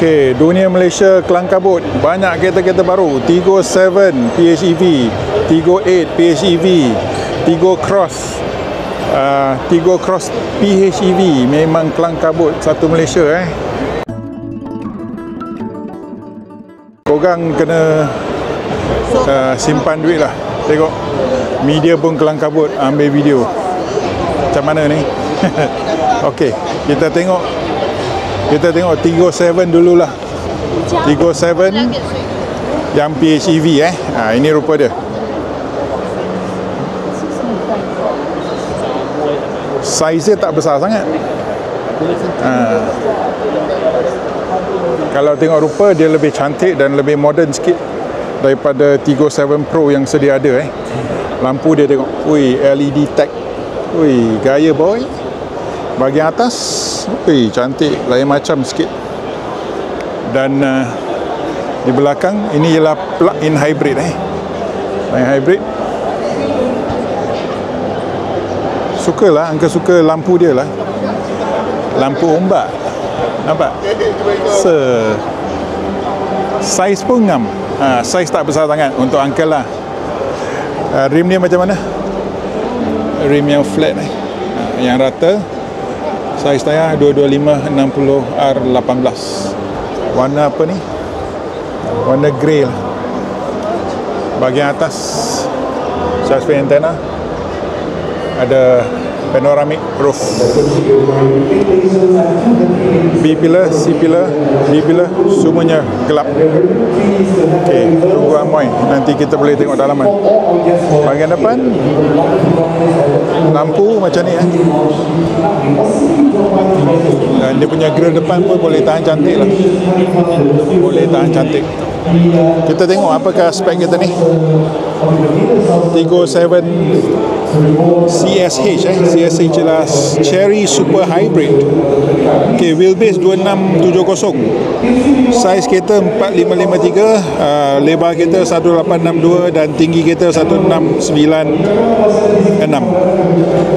Okey, dunia Malaysia kelang kabut. Banyak kereta-kereta baru. Tiggo 7 PHEV, Tiggo 8 PHEV, Tiggo Cross, Tiggo Cross PHEV. Memang kelang kabut satu Malaysia Korang kena simpan duit lah. Tengok, media pun kelang kabut ambil video. Macam mana ni? Okey, kita tengok Tiggo 7 dululah. Tiggo 7 yang PHEV ini rupa dia. Saiz dia tak besar sangat. Kalau tengok rupa dia lebih cantik dan lebih moden sikit daripada Tiggo 7 Pro yang sedia ada Lampu dia tengok. Ui, LED tag. Ui, gaya boy. Bahagian atas, ui, cantik, lain macam sikit. Dan di belakang ini ialah plug-in hybrid Plug-in hybrid. Sukalah, Angka suka lampu dia lah. Lampu ombak. Nampak? Saiz pun ngam. Saiz tak besar sangat untuk Uncle lah. Rim dia macam mana? Rim yang flat yang rata. Saiz tayar 225 60 R18. Warna apa ni? Warna grey lah. Bahagian atas suspension antenna. Ada panoramic roof. B-pillar, C-pillar, D-pillar, semuanya gelap. Okey, tunggu amoy. Nanti kita boleh tengok dalaman. Bahagian depan, lampu macam ni Dan dia punya grill depan pun boleh tahan cantik lah. Boleh tahan cantik. Kita tengok apakah spek kita ni. Tiggo 7 CSH CSH ialah Cherry Super Hybrid. Okay, wheelbase 2670. Saiz kereta 4553, lebar kereta 1862 dan tinggi kereta 1696.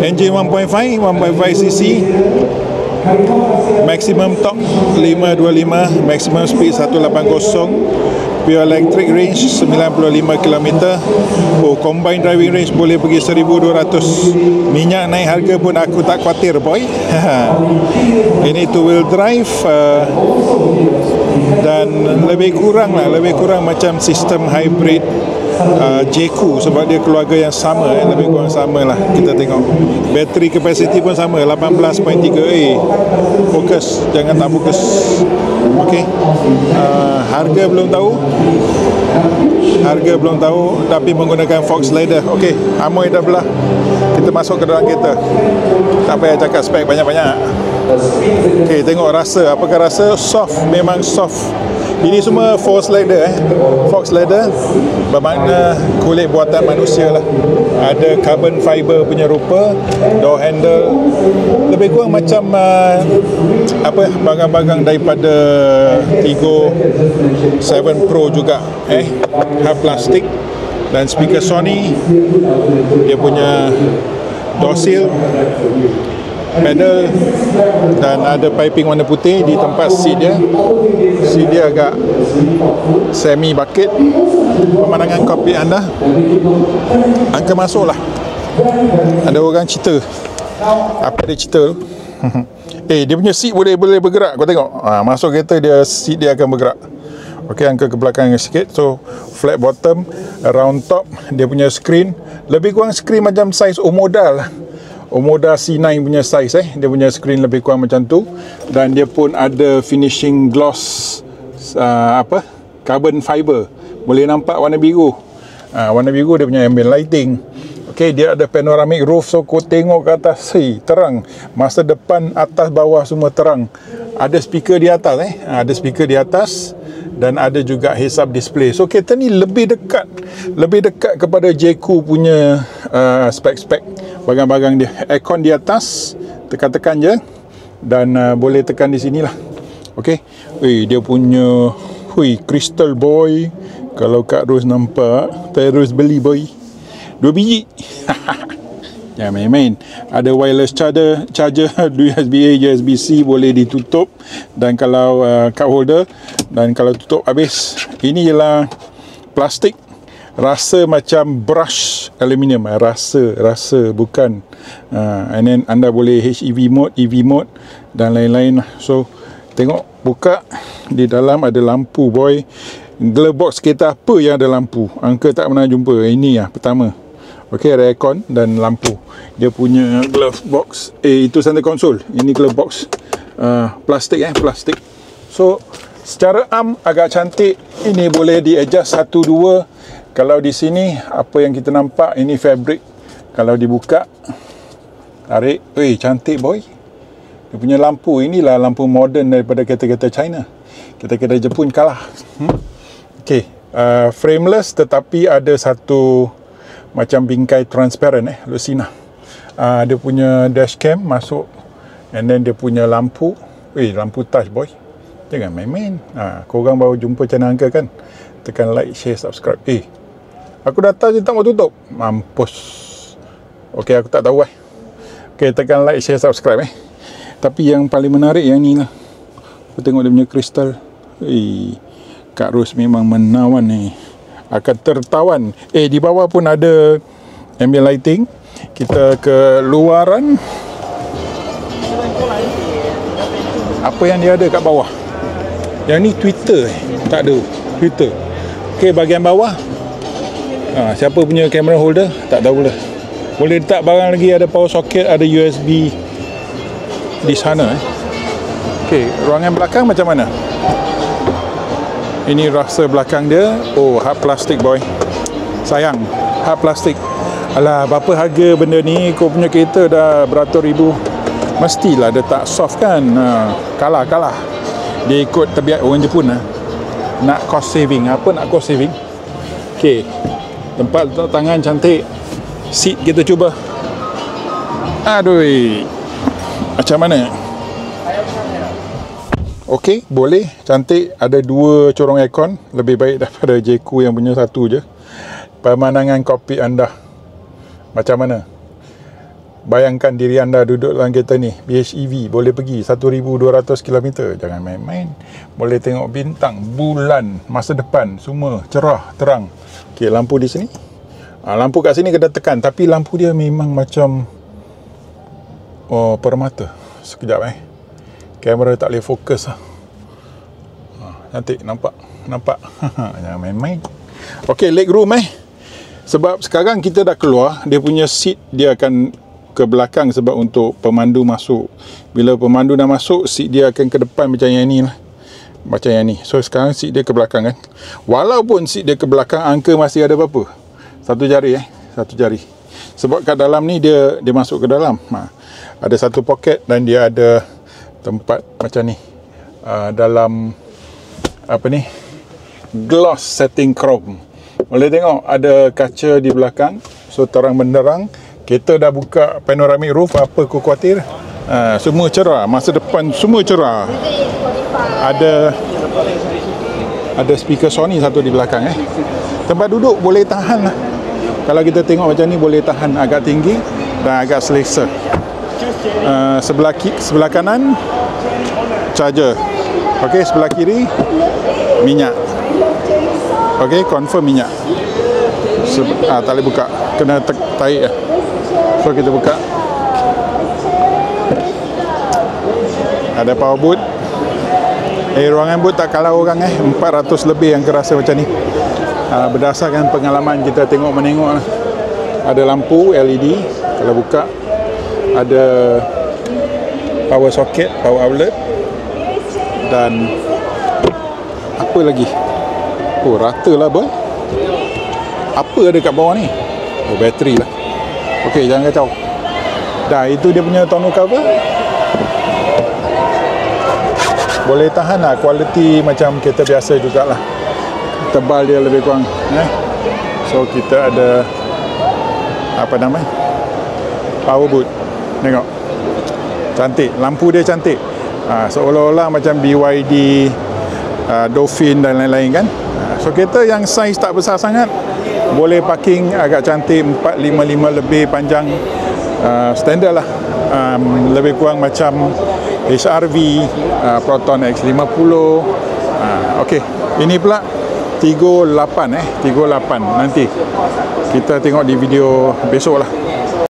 Engine 1.5 cc. Maximum torque 525, maximum speed 180. Pure electric range 95 km. Combined driving range boleh pergi 1200. Minyak naik harga pun aku tak khawatir boy. Ini two wheel drive dan lebih kurang macam sistem hybrid J-Crew, sebab dia keluarga yang sama lebih kurang sama lah. Kita tengok battery capacity pun sama 18.3. Fokus, jangan tak fokus. Okey, harga belum tahu tapi menggunakan Fox Leather. Okey, amoy dah belah. Kita masuk ke dalam kereta. Tak payah cakap spek banyak-banyak. Okey, tengok rasa. Apakah rasa? Soft, memang soft. Ini semua Fox Leather Fox Leather bermakna kulit buatan manusia lah. Ada carbon fiber punya rupa. Door handle lebih kurang macam bagang-bagang daripada Tiggo 7 Pro juga half plastik. Dan speaker Sony. Dia punya door seal, pedal, dan ada piping warna putih di tempat seat dia. Seat dia agak semi bucket. Pemandangan kokpit anda, Angka masuklah. Ada orang cerita. Apa dia cerita tu? Dia punya seat boleh bergerak. Kau tengok, masuk kereta dia, seat dia akan bergerak. Okey, Angka ke belakang sikit. So flat bottom, round top. Dia punya screen lebih kurang screen macam saiz Omoda lah. Omoda C9 punya saiz Dia punya screen lebih kurang macam tu. Dan dia pun ada finishing gloss carbon fiber. Boleh nampak warna biru. Warna biru dia punya ambient lighting. Okey, dia ada panoramic roof. So kau tengok ke atas, terang. Masa depan, atas, bawah semua terang. Ada speaker di atas Ada speaker di atas. Dan ada juga heads up display. So kereta ni lebih dekat kepada J-Crew punya spek-spek bagang-bagang dia. Aircon di atas, tekan-tekan je. Dan boleh tekan di sini lah. Okey. Dia punya crystal boy. Kalau Kak Ros nampak, terus beli boy. 2 biji. Jangan main-main. Ada wireless charger USB-A, USB-C, boleh ditutup, dan kalau cup holder, dan kalau tutup habis. Ini ialah plastik, rasa macam brush aluminium, rasa bukan. And then anda boleh HEV mode, EV mode dan lain-lain. So tengok, buka, di dalam ada lampu boy. Glove box kereta apa yang ada lampu? Angka tak pernah jumpa. Ini lah pertama. Okey, ada aircon dan lampu. Dia punya glove box, itu center console. Ini glove box plastik. So secara arm agak cantik. Ini boleh di adjust 1, 2. Kalau di sini apa yang kita nampak, ini fabric. Kalau dibuka, tarik, cantik boy. Dia punya lampu, inilah lampu moden daripada kereta-kereta China. Kereta-kereta Jepun kalah. Okey, frameless tetapi ada satu macam bingkai transparent, Lucina. Dia punya dashcam masuk, and then dia punya lampu, lampu touch boy. Jangan main-main. Korang baru jumpa channel Angka kan? Tekan like, share, subscribe. Aku datang je tak mau tutup. Mampus. Okey, aku tak tahu Okey, tekan like, share, subscribe Tapi yang paling menarik yang ni lah. Aku tengok dia punya kristal. Kak Ros memang menawan ni. Akan tertawan. Di bawah pun ada ambient lighting. Kita ke luaran. Apa yang dia ada kat bawah? Yang ni Twitter tak ada Twitter. Okey, bahagian bawah, siapa punya camera holder tak tahu lah. Boleh letak barang lagi, ada power socket, ada USB di sana. Okey, ruangan belakang macam mana? Ini rasa belakang dia. Hard plastik boy. Sayang, hard plastik. Alah, berapa harga benda ni? Kau punya kereta dah beratus ribu. Mestilah dia tak soft kan? Kalah. Dia ikut tabiat orang Jepun nak cost saving. Apa nak cost saving? Okey, tempat letak tangan cantik. Seat kita cuba. Aduh, macam mana? Okey, boleh, cantik. Ada 2 corong aircon, lebih baik daripada Jeku yang punya 1 je. Pemandangan kokpit anda macam mana? Bayangkan diri anda duduk dalam kereta ni, PHEV, boleh pergi 1,200 km. Jangan main-main. Boleh tengok bintang, bulan, masa depan, semua cerah, terang. Okey, lampu di sini. Lampu kat sini kena tekan, tapi lampu dia memang macam permata. Sekejap kamera tak boleh fokus cantik, nampak jangan main-main. Okey, leg room sebab sekarang kita dah keluar, dia punya seat dia akan ke belakang sebab untuk pemandu masuk. Bila pemandu dah masuk, seat dia akan ke depan macam yang ni lah. Macam yang ni. So sekarang seat dia ke belakang kan. Walaupun seat dia ke belakang, Angka masih ada berapa? 1 jari 1 jari. Sebab kat dalam ni dia masuk ke dalam. Ada satu poket dan dia ada tempat macam ni. Dalam apa ni? Gloss setting chrome. Boleh tengok ada kaca di belakang. So terang benderang. Kita dah buka panoramic roof, apa kau khawatir? Semua cerah, masa depan semua cerah. Ada speaker Sony satu di belakang Tempat duduk boleh tahan lah. Kalau kita tengok macam ni, boleh tahan agak tinggi dan agak selesa. Sebelah kanan charger. Okey, sebelah kiri minyak. Okey, confirm minyak. Tak boleh buka, kena tarik So kita buka. Ada power boot. Ruangan boot tak kalah orang 400 lebih yang kerasa macam ni. Berdasarkan pengalaman kita tengok-menengok lah. Ada lampu LED kalau buka. Ada power socket, power outlet. Dan apa lagi? Rata lah boy. Apa ada kat bawah ni? Bateri lah. Okey, jangan kacau. Dah, itu dia punya tonneau cover. Boleh tahan lah. Kualiti macam kereta biasa jugalah. Tebal dia lebih kurang. So kita ada apa nama? Power boot. Tengok. Cantik. Lampu dia cantik. Seolah-olah macam BYD, Dolphin dan lain-lain kan. So kereta yang saiz tak besar sangat, boleh parking agak cantik, 455 lebih panjang. standard lah, lebih kurang macam HRV, Proton X50. Okey, ini pula 38 38. Nanti kita tengok di video besok lah.